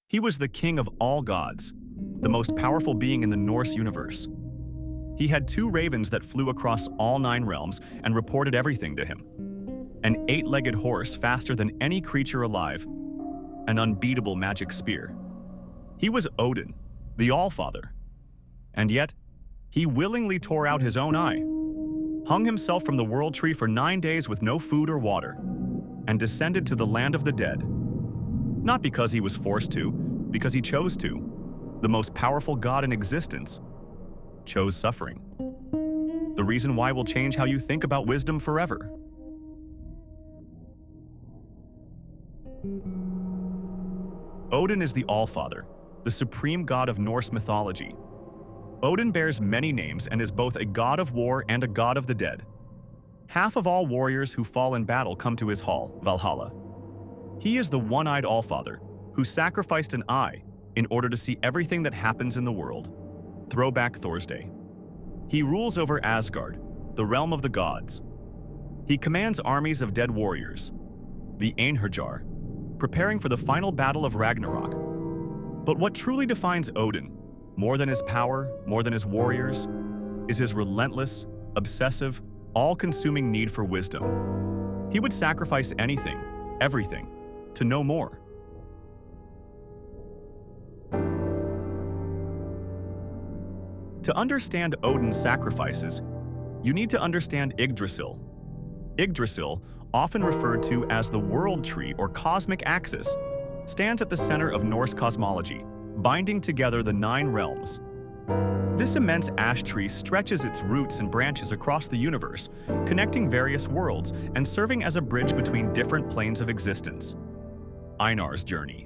He was the king of all gods, the most powerful being in the Norse universe. He had two ravens that flew across all 9 realms and reported everything to him. An 8-legged horse faster than any creature alive, an unbeatable magic spear. He was Odin, the Allfather. And yet, he willingly tore out his own eye, hung himself from the world tree for 9 days with no food or water, and descended to the land of the dead. Not because he was forced to, because he chose to. The most powerful god in existence chose suffering. The reason why will change how you think about wisdom forever. Odin is the Allfather, the supreme god of Norse mythology. Odin bears many names and is both a god of war and a god of the dead. Half of all warriors who fall in battle come to his hall, Valhalla. He is the one-eyed Allfather, who sacrificed an eye in order to see everything that happens in the world. Throwback Thursday. He rules over Asgard, the realm of the gods. He commands armies of dead warriors, the Einherjar, preparing for the final battle of Ragnarok. But what truly defines Odin, more than his power, more than his warriors, is his relentless, obsessive, all-consuming need for wisdom. He would sacrifice anything, everything, to know more. To understand Odin's sacrifices, you need to understand Yggdrasil. Yggdrasil, often referred to as the world tree or cosmic axis, stands at the center of Norse cosmology, binding together the 9 realms. This immense ash tree stretches its roots and branches across the universe, connecting various worlds and serving as a bridge between different planes of existence. Einar's journey.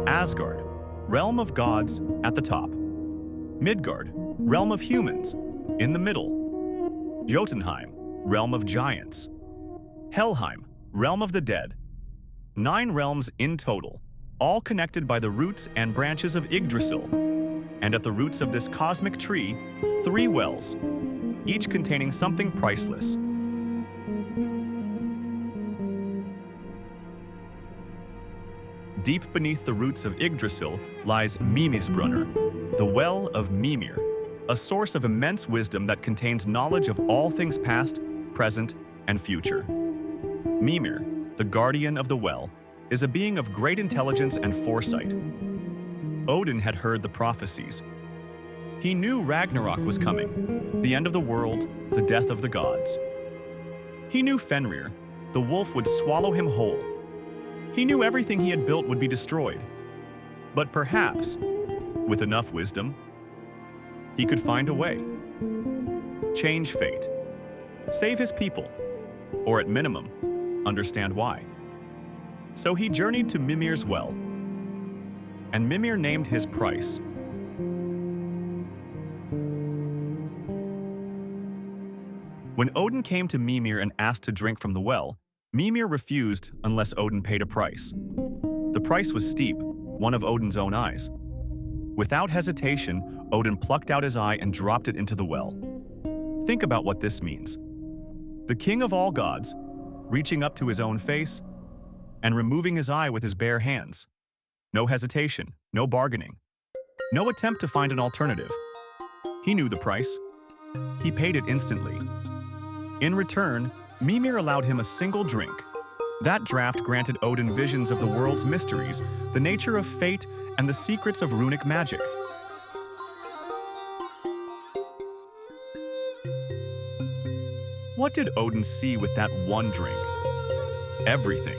Asgard, realm of gods, at the top. Midgard, realm of humans, in the middle. Jotunheim, realm of giants. Helheim, realm of the dead. 9 realms in total, all connected by the roots and branches of Yggdrasil. And at the roots of this cosmic tree, 3 wells, each containing something priceless. Deep beneath the roots of Yggdrasil lies Mimisbrunner, the well of Mimir, a source of immense wisdom that contains knowledge of all things past, present, and future. Mimir, the guardian of the well, is a being of great intelligence and foresight. Odin had heard the prophecies. He knew Ragnarok was coming, the end of the world, the death of the gods. He knew Fenrir, the wolf, would swallow him whole. He knew everything he had built would be destroyed. But perhaps, with enough wisdom, he could find a way. Change fate. Save his people. Or at minimum, understand why. So he journeyed to Mimir's well. And Mimir named his price. When Odin came to Mimir and asked to drink from the well, Mimir refused unless Odin paid a price. The price was steep, one of Odin's own eyes. Without hesitation, Odin plucked out his eye and dropped it into the well. Think about what this means. The king of all gods, reaching up to his own face and removing his eye with his bare hands. No hesitation, no bargaining, no attempt to find an alternative. He knew the price. He paid it instantly. In return, Mimir allowed him a single drink. That draft granted Odin visions of the world's mysteries, the nature of fate, and the secrets of runic magic. What did Odin see with that one drink? Everything.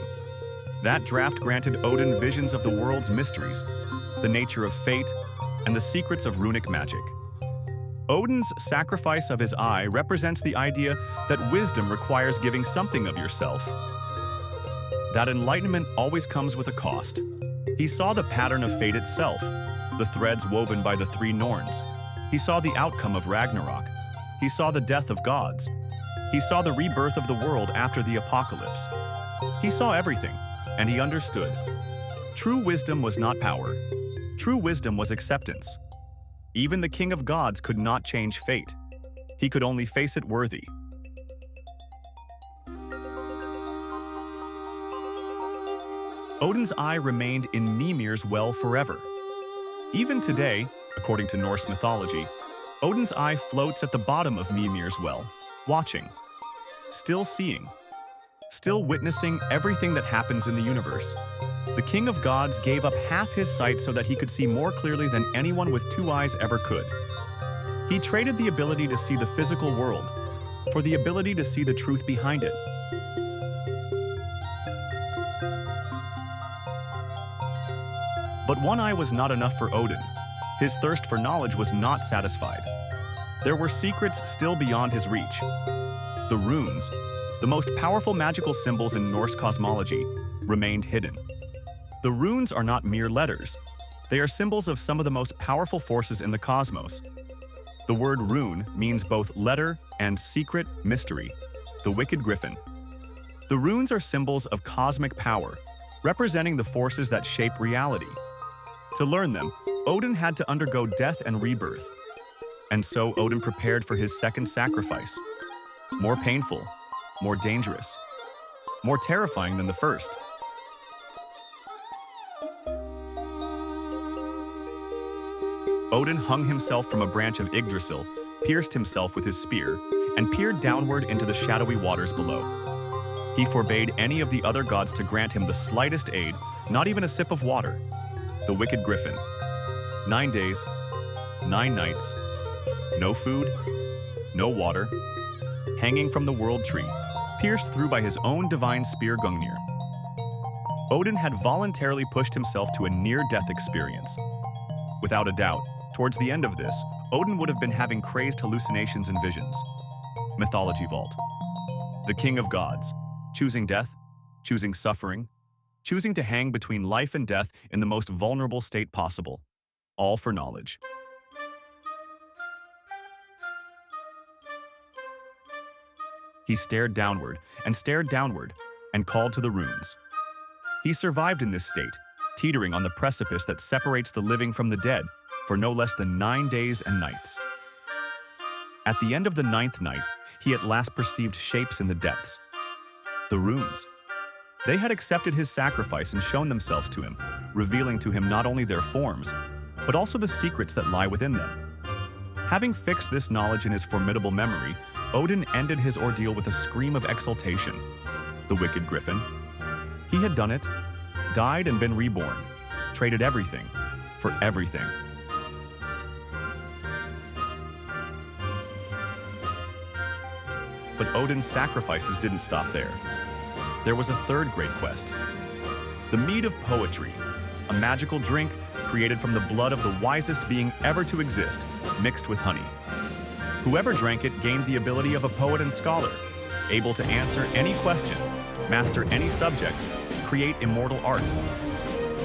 That draft granted Odin visions of the world's mysteries, the nature of fate, and the secrets of runic magic. Odin's sacrifice of his eye represents the idea that wisdom requires giving something of yourself. That enlightenment always comes with a cost. He saw the pattern of fate itself, the threads woven by the 3 Norns. He saw the outcome of Ragnarok. He saw the death of gods. He saw the rebirth of the world after the apocalypse. He saw everything, and he understood. True wisdom was not power. True wisdom was acceptance. Even the king of gods could not change fate. He could only face it worthy. Odin's eye remained in Mimir's Well forever. Even today, according to Norse mythology, Odin's eye floats at the bottom of Mimir's Well, watching, still seeing, still witnessing everything that happens in the universe. The king of gods gave up half his sight so that he could see more clearly than anyone with two eyes ever could. He traded the ability to see the physical world for the ability to see the truth behind it. But one eye was not enough for Odin. His thirst for knowledge was not satisfied. There were secrets still beyond his reach. The runes, the most powerful magical symbols in Norse cosmology, remained hidden. The runes are not mere letters. They are symbols of some of the most powerful forces in the cosmos. The word rune means both letter and secret mystery, the wicked griffin. The runes are symbols of cosmic power, representing the forces that shape reality. To learn them, Odin had to undergo death and rebirth. And so Odin prepared for his second sacrifice. More painful, more dangerous, more terrifying than the first. Odin hung himself from a branch of Yggdrasil, pierced himself with his spear, and peered downward into the shadowy waters below. He forbade any of the other gods to grant him the slightest aid, not even a sip of water. The wicked griffin. 9 days, 9 nights, no food, no water, hanging from the world tree, pierced through by his own divine spear Gungnir. Odin had voluntarily pushed himself to a near-death experience. Without a doubt, towards the end of this, Odin would have been having crazed hallucinations and visions. Mythology Vault. The king of gods, choosing death, choosing suffering, choosing to hang between life and death in the most vulnerable state possible, all for knowledge. He stared downward, and called to the runes. He survived in this state, teetering on the precipice that separates the living from the dead for no less than 9 days and nights. At the end of the 9th night, he at last perceived shapes in the depths. The runes. They had accepted his sacrifice and shown themselves to him, revealing to him not only their forms, but also the secrets that lie within them. Having fixed this knowledge in his formidable memory, Odin ended his ordeal with a scream of exultation. The wicked griffin. He had done it, died and been reborn, traded everything for everything. But Odin's sacrifices didn't stop there. There was a third great quest. The Mead of Poetry, a magical drink created from the blood of the wisest being ever to exist, mixed with honey. Whoever drank it gained the ability of a poet and scholar, able to answer any question, master any subject, create immortal art.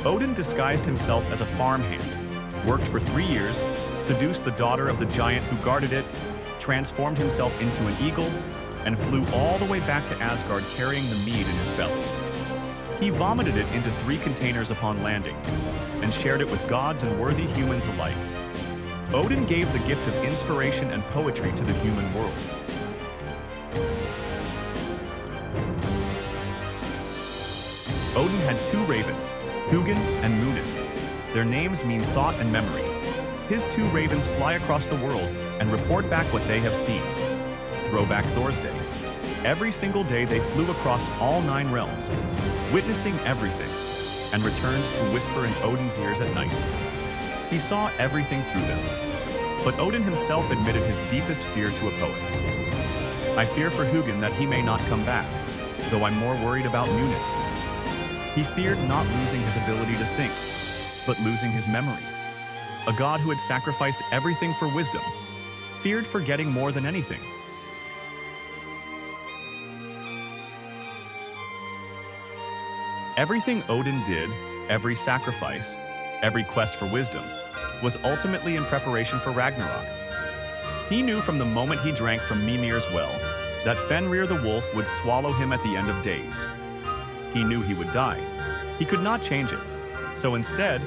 Odin disguised himself as a farmhand, worked for 3 years, seduced the daughter of the giant who guarded it, transformed himself into an eagle, and flew all the way back to Asgard carrying the mead in his belly. He vomited it into 3 containers upon landing, and shared it with gods and worthy humans alike. Odin gave the gift of inspiration and poetry to the human world. Odin had 2 ravens, Hugin and Munin. Their names mean thought and memory. His 2 ravens fly across the world and report back what they have seen. Throwback Thursday. Every single day they flew across all 9 realms, witnessing everything, and returned to whisper in Odin's ears at night. He saw everything through them. But Odin himself admitted his deepest fear to a poet. I fear for Hugin that he may not come back, though I'm more worried about Munin. He feared not losing his ability to think, but losing his memory. A god who had sacrificed everything for wisdom, feared forgetting more than anything. Everything Odin did, every sacrifice, every quest for wisdom, was ultimately in preparation for Ragnarok. He knew from the moment he drank from Mimir's Well that Fenrir the wolf would swallow him at the end of days. He knew he would die. He could not change it. So instead,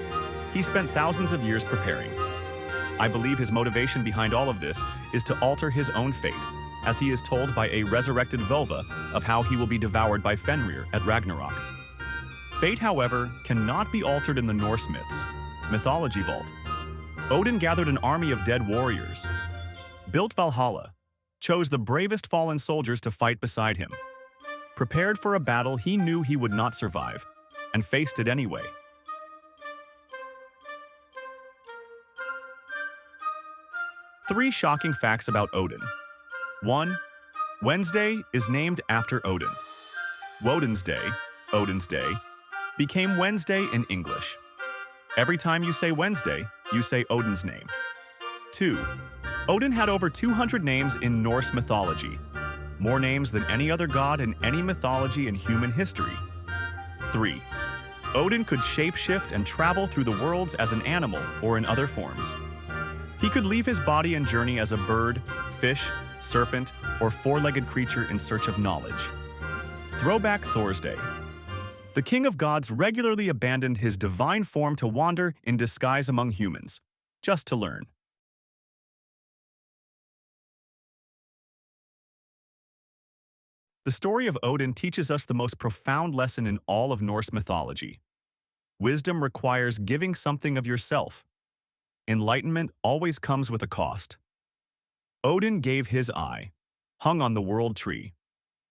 he spent thousands of years preparing. I believe his motivation behind all of this is to alter his own fate, as he is told by a resurrected Völva of how he will be devoured by Fenrir at Ragnarok. Fate, however, cannot be altered in the Norse myths. Mythology Vault. Odin gathered an army of dead warriors, built Valhalla, chose the bravest fallen soldiers to fight beside him, prepared for a battle he knew he would not survive, and faced it anyway. Three shocking facts about Odin. 1. Wednesday is named after Odin. Woden's Day, Odin's Day, became Wednesday in English. Every time you say Wednesday, you say Odin's name. 2. Odin had over 200 names in Norse mythology, more names than any other god in any mythology in human history. 3. Odin could shapeshift and travel through the worlds as an animal or in other forms. He could leave his body and journey as a bird, fish, serpent, or four-legged creature in search of knowledge. Throwback Thursday. The king of gods regularly abandoned his divine form to wander in disguise among humans, just to learn. The story of Odin teaches us the most profound lesson in all of Norse mythology. Wisdom requires giving something of yourself. Enlightenment always comes with a cost. Odin gave his eye, hung on the world tree,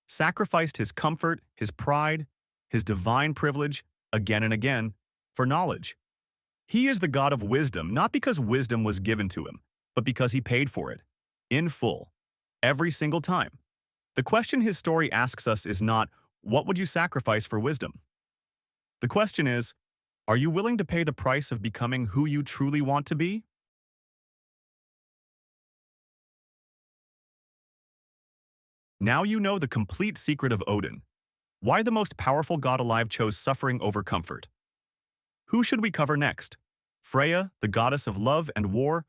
sacrificed his comfort, his pride, his divine privilege, again and again, for knowledge. He is the god of wisdom, not because wisdom was given to him, but because he paid for it, in full, every single time. The question his story asks us is not, what would you sacrifice for wisdom? The question is, are you willing to pay the price of becoming who you truly want to be? Now you know the complete secret of Odin. Why the most powerful god alive chose suffering over comfort. Who should we cover next? Freya, the goddess of love and war,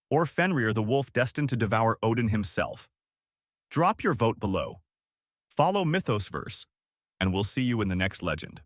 or Fenrir, the wolf destined to devour Odin himself? Drop your vote below. Follow Mythosverse, and we'll see you in the next legend.